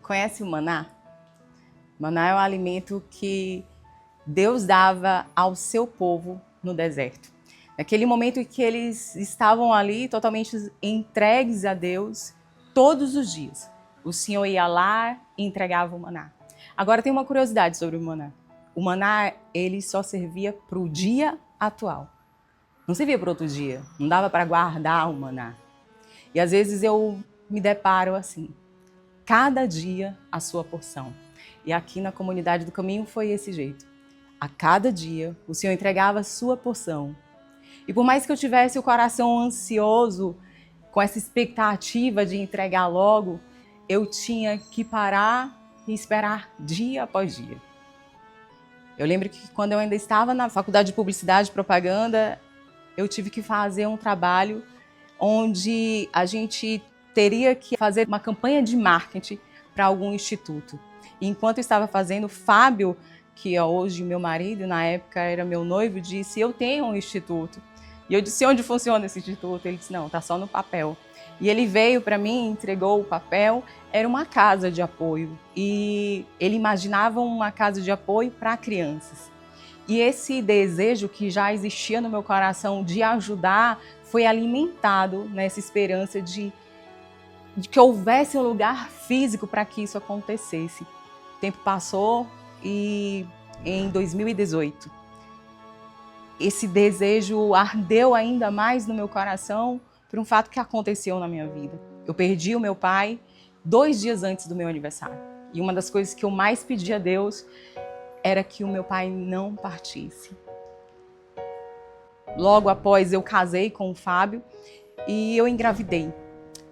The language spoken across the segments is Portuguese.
Conhece o maná? Maná é um alimento que Deus dava ao seu povo no deserto. Naquele momento em que eles estavam ali totalmente entregues a Deus, todos os dias, o Senhor ia lá e entregava o maná. Agora tem uma curiosidade sobre o maná. O maná, ele só servia para o dia atual. Não servia para outro dia, não dava para guardar o maná. E às vezes eu me deparo assim, cada dia a sua porção. E aqui na Comunidade do Caminho foi esse jeito. A cada dia o Senhor entregava a sua porção. E por mais que eu tivesse o coração ansioso, com essa expectativa de entregar logo, eu tinha que parar e esperar dia após dia. Eu lembro que quando eu ainda estava na Faculdade de Publicidade e Propaganda, eu tive que fazer um trabalho onde a gente teria que fazer uma campanha de marketing para algum instituto. E enquanto eu estava fazendo, Fábio, que é hoje meu marido, na época era meu noivo, disse: eu tenho um instituto. E eu disse: onde funciona esse instituto? Ele disse: não, está só no papel. E ele veio para mim, entregou o papel, era uma casa de apoio. E ele imaginava uma casa de apoio para crianças. E esse desejo que já existia no meu coração de ajudar foi alimentado nessa esperança de que houvesse um lugar físico para que isso acontecesse. O tempo passou e em 2018, esse desejo ardeu ainda mais no meu coração por um fato que aconteceu na minha vida. Eu perdi o meu pai 2 dias antes do meu aniversário. E uma das coisas que eu mais pedi a Deus era que o meu pai não partisse. Logo após eu casei com o Fábio e eu engravidei.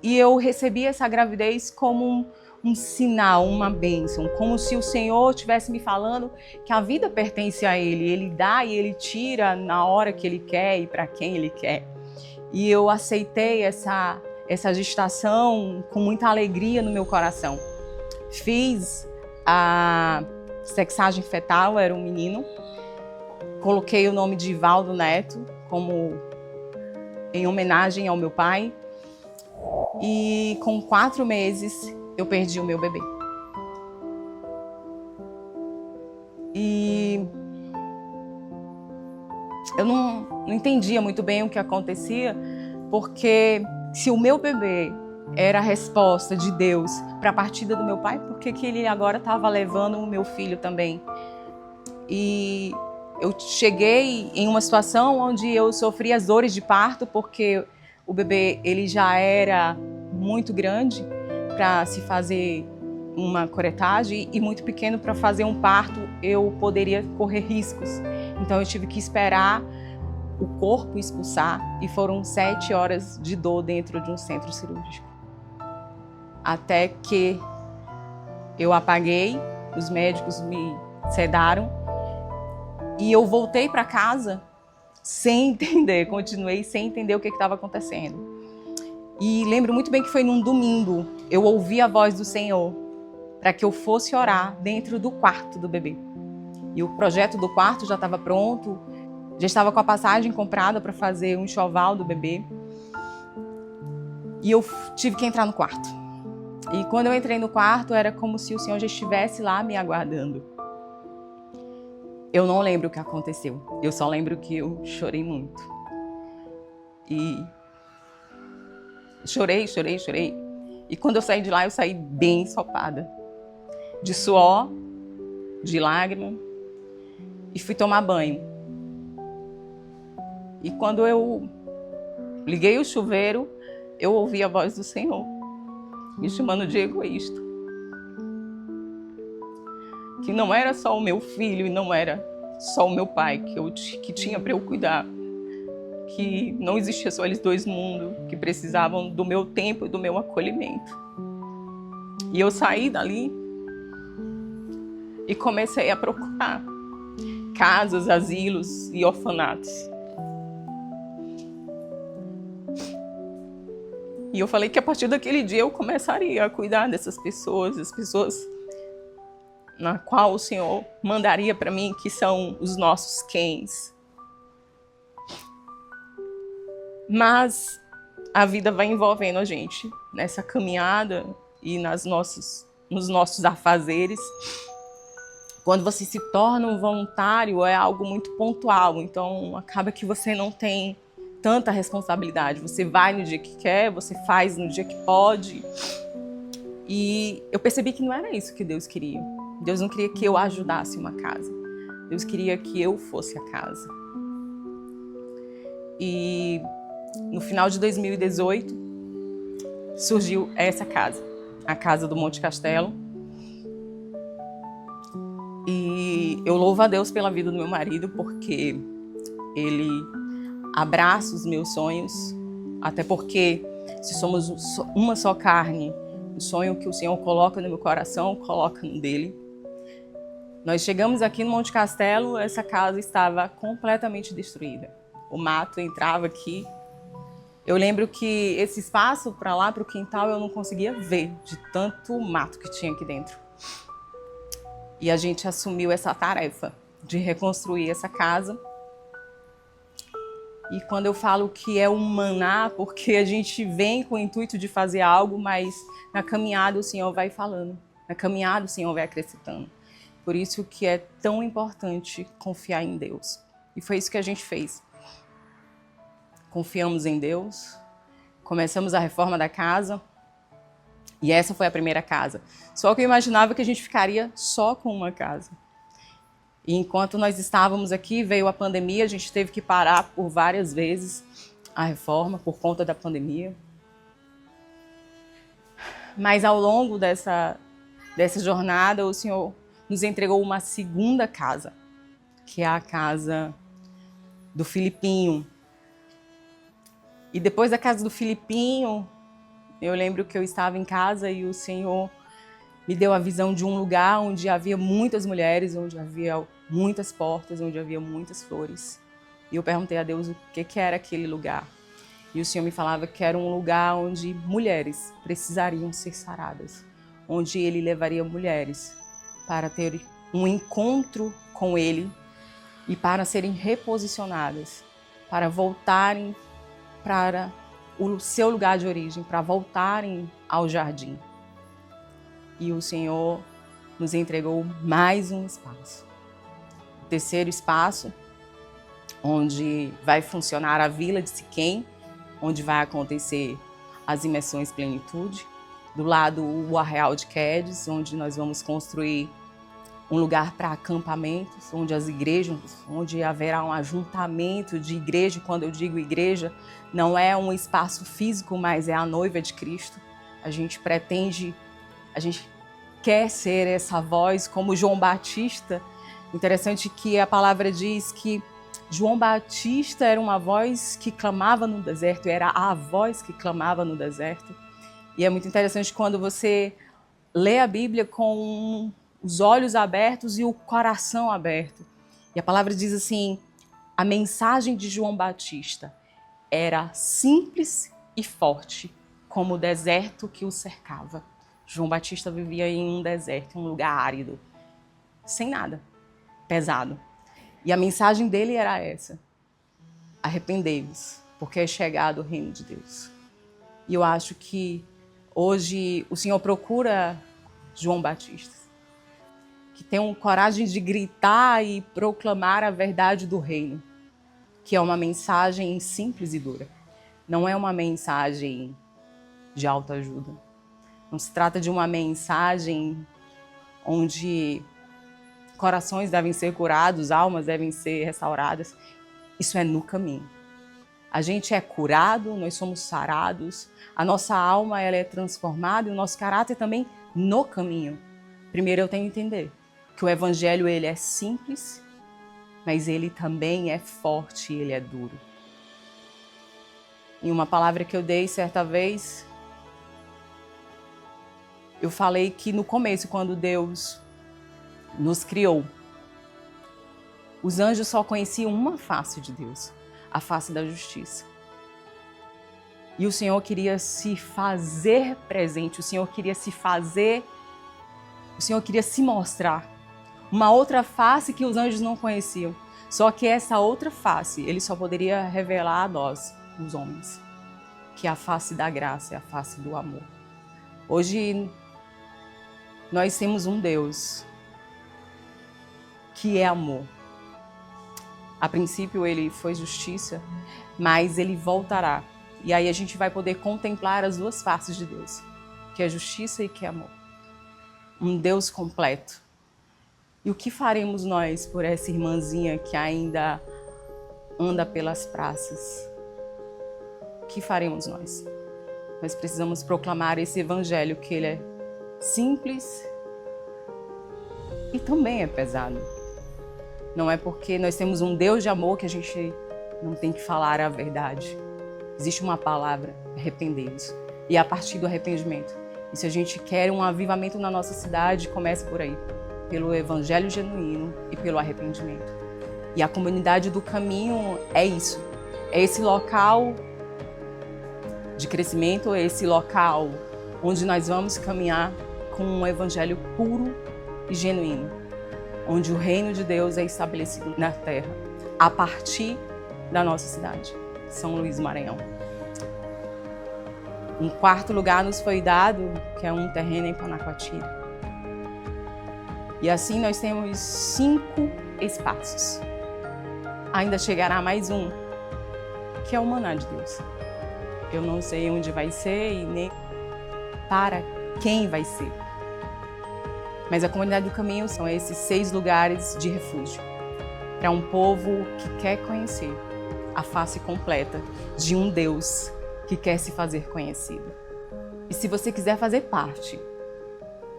E eu recebi essa gravidez como um sinal, uma bênção, como se o Senhor estivesse me falando que a vida pertence a Ele. Ele dá e Ele tira na hora que Ele quer e para quem Ele quer. E eu aceitei essa gestação com muita alegria no meu coração. Fiz a sexagem fetal, era um menino. Coloquei o nome de Valdo Neto como em homenagem ao meu pai. E com 4 meses eu perdi o meu bebê. E eu não entendia muito bem o que acontecia, porque se o meu bebê era a resposta de Deus para a partida do meu pai, por que ele agora estava levando o meu filho também? E eu cheguei em uma situação onde eu sofri as dores de parto, porque o bebê ele já era muito grande para se fazer uma curetagem e muito pequeno para fazer um parto, eu poderia correr riscos. Então eu tive que esperar o corpo expulsar e foram 7 horas de dor dentro de um centro cirúrgico. Até que eu apaguei, os médicos me sedaram e eu voltei para casa sem entender, continuei sem entender o que estava acontecendo. E lembro muito bem que foi num domingo, eu ouvi a voz do Senhor para que eu fosse orar dentro do quarto do bebê. E o projeto do quarto já estava pronto, já estava com a passagem comprada para fazer um enxoval do bebê. E eu tive que entrar no quarto. E quando eu entrei no quarto, era como se o Senhor já estivesse lá me aguardando. Eu não lembro o que aconteceu, eu só lembro que eu chorei muito. E chorei. E quando eu saí de lá, eu saí bem ensopada. De suor, de lágrima. E fui tomar banho. E quando eu liguei o chuveiro, eu ouvi a voz do Senhor me chamando de egoísta. Que não era só o meu filho e não era só o meu pai que tinha para eu cuidar. Que não existia só eles dois no mundo, que precisavam do meu tempo e do meu acolhimento. E eu saí dali e comecei a procurar casas, asilos e orfanatos. E eu falei que a partir daquele dia eu começaria a cuidar dessas pessoas, as pessoas na qual o Senhor mandaria para mim, que são os nossos quens. Mas a vida vai envolvendo a gente nessa caminhada e nas nossas nos nossos afazeres. Quando você se torna um voluntário, é algo muito pontual, então acaba que você não tem tanta responsabilidade. Você vai no dia que quer, você faz no dia que pode. E eu percebi que não era isso que Deus queria. Deus não queria que eu ajudasse uma casa. Deus queria que eu fosse a casa. E no final de 2018, surgiu essa casa, a Casa do Monte Castelo. E eu louvo a Deus pela vida do meu marido, porque ele abraça os meus sonhos, até porque se somos uma só carne, o sonho que o Senhor coloca no meu coração, coloca no dele. Nós chegamos aqui no Monte Castelo, essa casa estava completamente destruída. O mato entrava aqui. Eu lembro que esse espaço para lá, para o quintal, eu não conseguia ver de tanto mato que tinha aqui dentro. E a gente assumiu essa tarefa de reconstruir essa casa. E quando eu falo que é um maná, porque a gente vem com o intuito de fazer algo, mas na caminhada o Senhor vai falando, na caminhada o Senhor vai acrescentando. Por isso que é tão importante confiar em Deus. E foi isso que a gente fez. Confiamos em Deus, começamos a reforma da casa, e essa foi a primeira casa. Só que eu imaginava que a gente ficaria só com uma casa. E enquanto nós estávamos aqui, veio a pandemia, a gente teve que parar por várias vezes a reforma por conta da pandemia. Mas ao longo dessa jornada, o Senhor nos entregou uma segunda casa, que é a casa do Filipinho. E depois da casa do Filipinho, eu lembro que eu estava em casa e o Senhor me deu a visão de um lugar onde havia muitas mulheres, onde havia muitas portas, onde havia muitas flores. E eu perguntei a Deus o que era aquele lugar. E o Senhor me falava que era um lugar onde mulheres precisariam ser saradas, onde Ele levaria mulheres para ter um encontro com Ele e para serem reposicionadas, para voltarem para o seu lugar de origem, para voltarem ao jardim. E o Senhor nos entregou mais um espaço. O terceiro espaço, onde vai funcionar a Vila de Siquém, onde vai acontecer as imersões Plenitude. Do lado, o Arraial de Quedes, onde nós vamos construir um lugar para acampamentos, onde as igrejas, onde haverá um ajuntamento de igreja. Quando eu digo igreja, não é um espaço físico, mas é a noiva de Cristo. A gente quer ser essa voz como João Batista. Interessante que a palavra diz que João Batista era uma voz que clamava no deserto, era a voz que clamava no deserto. E é muito interessante quando você lê a Bíblia com os olhos abertos e o coração aberto. E a palavra diz assim, a mensagem de João Batista era simples e forte, como o deserto que o cercava. João Batista vivia em um deserto, um lugar árido, sem nada, pesado. E a mensagem dele era essa: arrependei-vos, porque é chegado o reino de Deus. E eu acho que hoje o Senhor procura João Batista, que tenham coragem de gritar e proclamar a verdade do reino, que é uma mensagem simples e dura. Não é uma mensagem de autoajuda. Não se trata de uma mensagem onde corações devem ser curados, almas devem ser restauradas. Isso é no caminho. A gente é curado, nós somos sarados, a nossa alma ela é transformada e o nosso caráter também no caminho. Primeiro eu tenho que entender que o evangelho ele é simples, mas ele também é forte, ele é duro. Em uma palavra que eu dei certa vez, eu falei que no começo, quando Deus nos criou, os anjos só conheciam uma face de Deus, a face da justiça. E o Senhor queria se fazer presente, o Senhor queria se mostrar. Uma outra face que os anjos não conheciam. Só que essa outra face, ele só poderia revelar a nós, os homens, que é a face da graça, é a face do amor. Hoje, Nós temos um Deus que é amor. A princípio ele foi justiça, mas ele voltará. E aí a gente vai poder contemplar as duas faces de Deus, que é justiça e que é amor. Um Deus completo. E o que faremos nós por essa irmãzinha que ainda anda pelas praças? O que faremos nós? Nós precisamos proclamar esse evangelho, que ele é simples e também é pesado. Não é porque nós temos um Deus de amor que a gente não tem que falar a verdade. Existe uma palavra, arrependei-vos. E a partir do arrependimento. E se a gente quer um avivamento na nossa cidade, comece por aí. Pelo evangelho genuíno e pelo arrependimento. E a comunidade do caminho é isso. É esse local de crescimento, é esse local onde nós vamos caminhar com um evangelho puro e genuíno, onde o reino de Deus é estabelecido na terra, a partir da nossa cidade, São Luís do Maranhão. Um quarto lugar nos foi dado, que é um terreno em Panacoatira. E assim nós temos 5 espaços. Ainda chegará mais um, que é o Maná de Deus. Eu não sei onde vai ser e nem para quem vai ser. Mas a comunidade do caminho são esses 6 lugares de refúgio para um povo que quer conhecer a face completa de um Deus que quer se fazer conhecido. E se você quiser fazer parte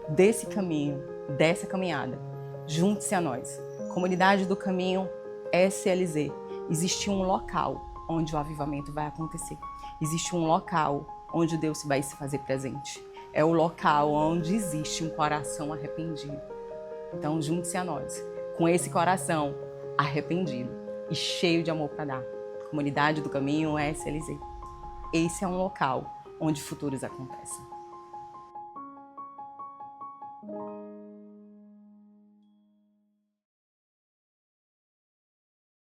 desse caminho, dessa caminhada, junte-se a nós. Comunidade do Caminho SLZ. Existe um local onde o avivamento vai acontecer. Existe um local onde Deus vai se fazer presente. É o local onde existe um coração arrependido. Então, junte-se a nós, com esse coração arrependido e cheio de amor para dar. Comunidade do Caminho SLZ. Esse é um local onde futuros acontecem.